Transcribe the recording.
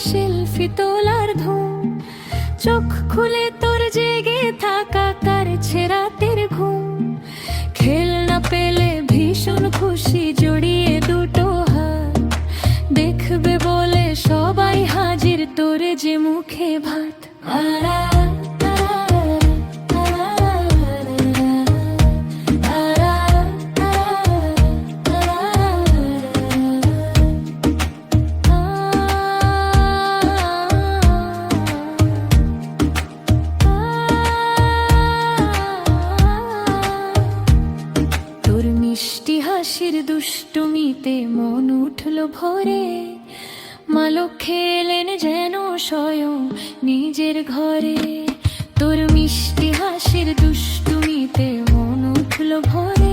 Selfie তোলার ধুম। চোখ খুলে তোর জেগে থাকা কারছে রাতের ঘুম। খেলনা পেলে ভীষণ খুশি, জড়িয়ে দুটো হাত। দেখবে বলে সবাই হাজির, তোর যে মুখে ভাত। তোর মিষ্টি হাসির দুষ্টুমিতে মন উঠল ভরে। মা লক্ষ্মী এলেন যেন স্বয়ং নিজের ঘরে। তোর মিষ্টি হাসির দুষ্টুমিতে মন উঠল ভরে।